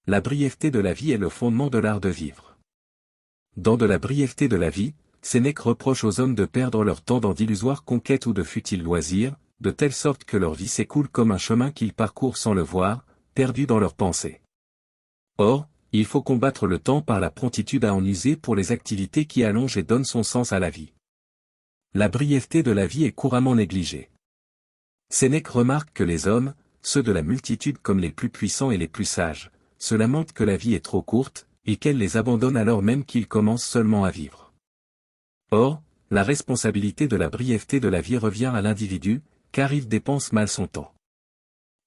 La brièveté de la vie est le fondement de l'art de vivre. Dans De la brièveté de la vie, Sénèque reproche aux hommes de perdre leur temps dans d'illusoires conquêtes ou de futiles loisirs, de telle sorte que leur vie s'écoule comme un chemin qu'ils parcourent sans le voir, perdus dans leurs pensées. Or, il faut combattre le temps par la promptitude à en user pour les activités qui allongent et donnent son sens à la vie. La brièveté de la vie est couramment négligée. Sénèque remarque que les hommes, ceux de la multitude comme les plus puissants et les plus sages, se lamentent que la vie est trop courte, et qu'elle les abandonne alors même qu'ils commencent seulement à vivre. Or, la responsabilité de la brièveté de la vie revient à l'individu, car il dépense mal son temps.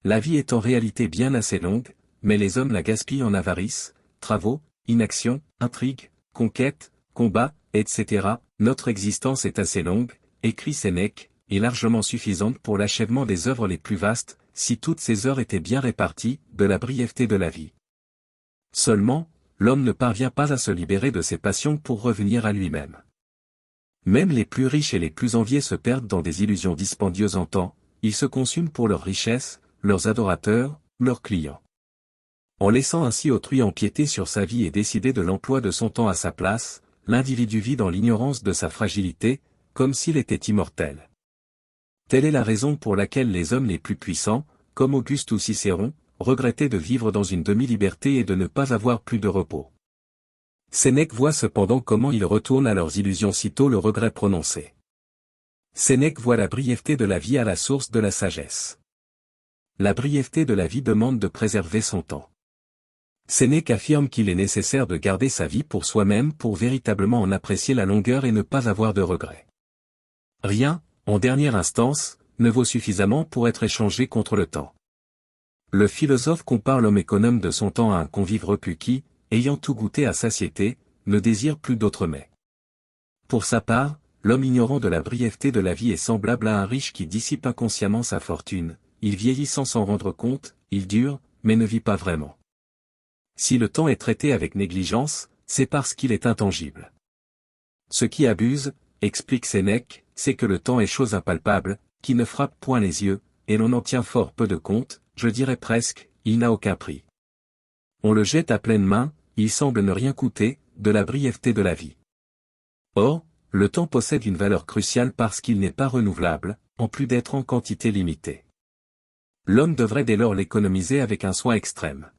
La vie est en réalité bien assez longue, mais les hommes la gaspillent en avarice, travaux, inaction, intrigues, conquêtes, combats, etc. Notre existence est assez longue, écrit Sénèque, et largement suffisante pour l'achèvement des œuvres les plus vastes, si toutes ces heures étaient bien réparties, de la brièveté de la vie. Seulement, l'homme ne parvient pas à se libérer de ses passions pour revenir à lui-même. Même les plus riches et les plus enviés se perdent dans des illusions dispendieuses en temps, ils se consument pour leurs richesses, leurs adorateurs, leurs clients. En laissant ainsi autrui empiéter sur sa vie et décider de l'emploi de son temps à sa place, l'individu vit dans l'ignorance de sa fragilité, comme s'il était immortel. Telle est la raison pour laquelle les hommes les plus puissants, comme Auguste ou Cicéron, regrettaient de vivre dans une demi-liberté et de ne pas avoir plus de repos. Sénèque voit cependant comment ils retournent à leurs illusions sitôt le regret prononcé. Sénèque voit la brièveté de la vie à la source de la sagesse. La brièveté de la vie demande de préserver son temps. Sénèque affirme qu'il est nécessaire de garder sa vie pour soi-même pour véritablement en apprécier la longueur et ne pas avoir de regrets. Rien, en dernière instance, ne vaut suffisamment pour être échangé contre le temps. Le philosophe compare l'homme économe de son temps à un convive repu qui, ayant tout goûté à satiété, ne désire plus d'autre mets. Pour sa part, l'homme ignorant de la brièveté de la vie est semblable à un riche qui dissipe inconsciemment sa fortune, il vieillit sans s'en rendre compte, il dure, mais ne vit pas vraiment. Si le temps est traité avec négligence, c'est parce qu'il est intangible. Ce qui abuse, explique Sénèque, c'est que le temps est chose impalpable, qui ne frappe point les yeux, et l'on en tient fort peu de compte, je dirais presque, il n'a aucun prix. On le jette à pleine main, il semble ne rien coûter, de la brièveté de la vie. Or, le temps possède une valeur cruciale parce qu'il n'est pas renouvelable, en plus d'être en quantité limitée. L'homme devrait dès lors l'économiser avec un soin extrême.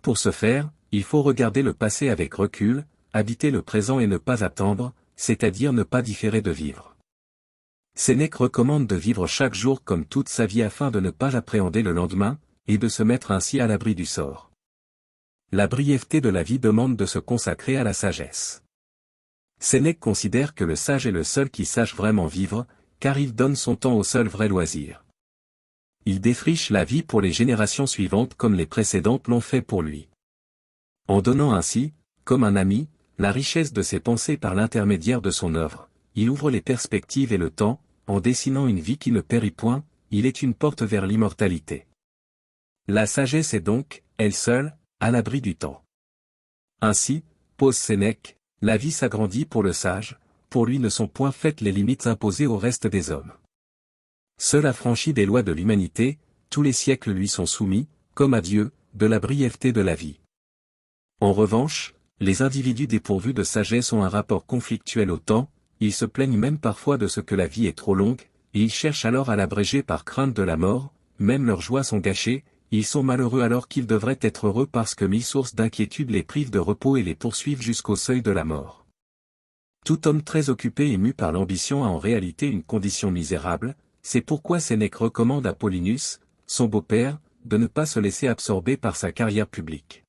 Pour ce faire, il faut regarder le passé avec recul, habiter le présent et ne pas attendre, c'est-à-dire ne pas différer de vivre. Sénèque recommande de vivre chaque jour comme toute sa vie afin de ne pas appréhender le lendemain, et de se mettre ainsi à l'abri du sort. La brièveté de la vie demande de se consacrer à la sagesse. Sénèque considère que le sage est le seul qui sache vraiment vivre, car il donne son temps au seul vrai loisir. Il défriche la vie pour les générations suivantes comme les précédentes l'ont fait pour lui. En donnant ainsi, comme un ami, la richesse de ses pensées par l'intermédiaire de son œuvre, il ouvre les perspectives et le temps, en dessinant une vie qui ne périt point, il est une porte vers l'immortalité. La sagesse est donc, elle seule, à l'abri du temps. Ainsi, pose Sénèque, la vie s'agrandit pour le sage, pour lui ne sont point faites les limites imposées au reste des hommes. Seul affranchi des lois de l'humanité, tous les siècles lui sont soumis, comme à Dieu, de la brièveté de la vie. En revanche, les individus dépourvus de sagesse ont un rapport conflictuel au temps, ils se plaignent même parfois de ce que la vie est trop longue, et ils cherchent alors à l'abréger par crainte de la mort, même leurs joies sont gâchées, ils sont malheureux alors qu'ils devraient être heureux parce que mille sources d'inquiétude les privent de repos et les poursuivent jusqu'au seuil de la mort. Tout homme très occupé et mu par l'ambition a en réalité une condition misérable, c'est pourquoi Sénèque recommande à Paulinus, son beau-père, de ne pas se laisser absorber par sa carrière publique.